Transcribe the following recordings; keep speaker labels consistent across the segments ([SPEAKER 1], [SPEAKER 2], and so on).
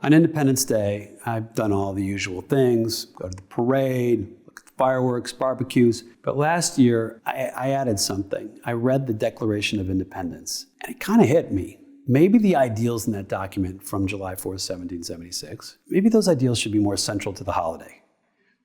[SPEAKER 1] On Independence Day, I've done all the usual things, go to the parade, look at the fireworks, barbecues. But last year, I added something. I read the Declaration of Independence, and it kind of hit me. Maybe the ideals in that document from July 4th, 1776, maybe those ideals should be more central to the holiday.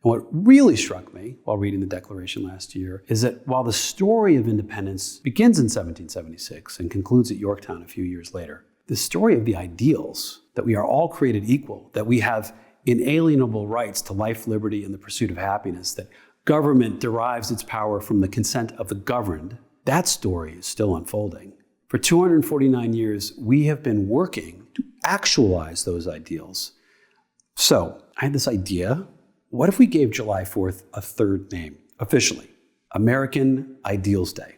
[SPEAKER 1] And what really struck me while reading the Declaration last year is that while the story of independence begins in 1776 and concludes at Yorktown a few years later, the story of the ideals, that we are all created equal, that we have inalienable rights to life, liberty, and the pursuit of happiness, that government derives its power from the consent of the governed, that story is still unfolding. For 249 years, we have been working to actualize those ideals. So I had this idea. What if we gave July 4th a third name, officially? American Ideals Day.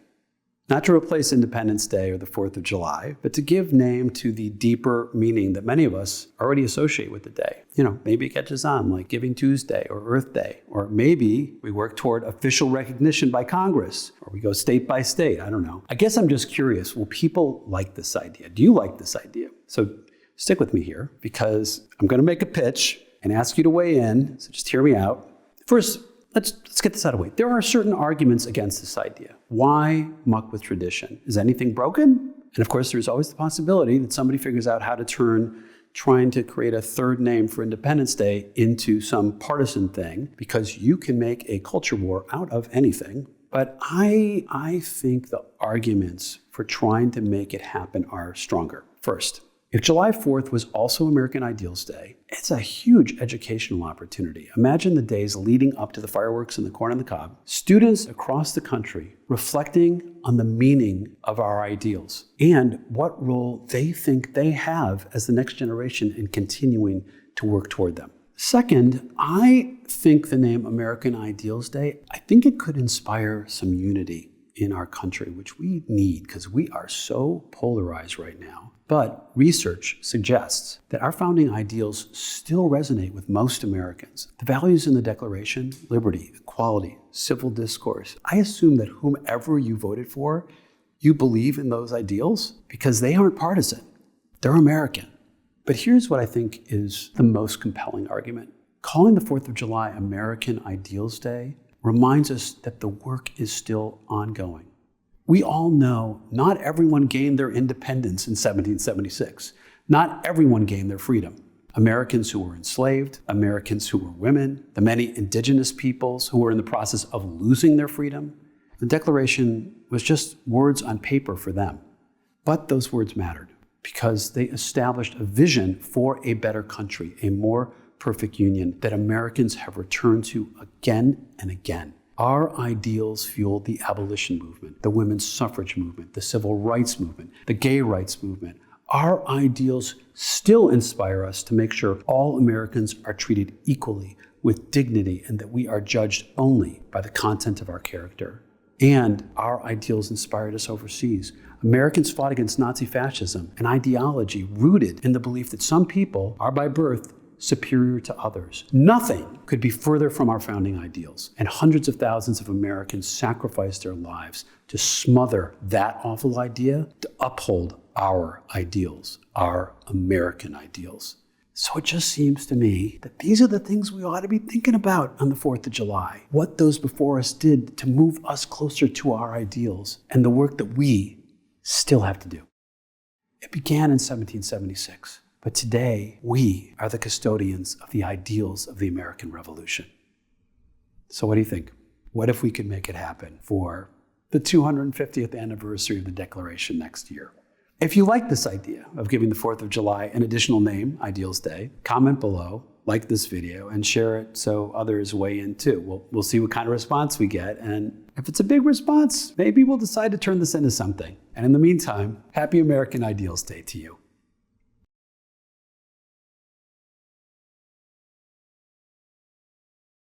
[SPEAKER 1] Not to replace Independence Day or the 4th of July, but to give name to the deeper meaning that many of us already associate with the day. Maybe it catches on like Giving Tuesday or Earth Day, or maybe we work toward official recognition by Congress, or we go state by state, I don't know. I guess I'm just curious, will people like this idea? Do you like this idea? So stick with me here, because I'm gonna make a pitch and ask you to weigh in, so just hear me out. First, let's get this out of the way. There are certain arguments against this idea. Why muck with tradition? Is anything broken? And of course, there's always the possibility that somebody figures out how to turn trying to create a third name for Independence Day into some partisan thing, because you can make a culture war out of anything. But I think the arguments for trying to make it happen are stronger. First, if July 4th was also American Ideals Day, it's a huge educational opportunity. Imagine the days leading up to the fireworks in the corn on the cob, students across the country reflecting on the meaning of our ideals and what role they think they have as the next generation in continuing to work toward them. Second, I think the name American Ideals Day, I think it could inspire some unity in our country, which we need because we are so polarized right now. But research suggests that our founding ideals still resonate with most Americans. The values in the Declaration, liberty, equality, civil discourse, I assume that whomever you voted for, you believe in those ideals because they aren't partisan. They're American. But here's what I think is the most compelling argument. Calling the 4th of July American Ideals Day reminds us that the work is still ongoing. We all know not everyone gained their independence in 1776. Not everyone gained their freedom. Americans who were enslaved, Americans who were women, the many indigenous peoples who were in the process of losing their freedom. The Declaration was just words on paper for them. But those words mattered because they established a vision for a better country, a more perfect union that Americans have returned to again and again. Our ideals fueled the abolition movement, the women's suffrage movement, the civil rights movement, the gay rights movement. Our ideals still inspire us to make sure all Americans are treated equally with dignity and that we are judged only by the content of our character. And our ideals inspired us overseas. Americans fought against Nazi fascism, an ideology rooted in the belief that some people are by birth superior to others. Nothing could be further from our founding ideals, and hundreds of thousands of Americans sacrificed their lives to smother that awful idea, to uphold our ideals, our American ideals. So it just seems to me that these are the things we ought to be thinking about on the 4th of July. What those before us did to move us closer to our ideals, and the work that we still have to do. It began in 1776. But today, we are the custodians of the ideals of the American Revolution. So what do you think? What if we could make it happen for the 250th anniversary of the Declaration next year? If you like this idea of giving the 4th of July an additional name, Ideals Day, comment below, like this video, and share it so others weigh in too. We'll see what kind of response we get, and if it's a big response, maybe we'll decide to turn this into something. And in the meantime, happy American Ideals Day to you.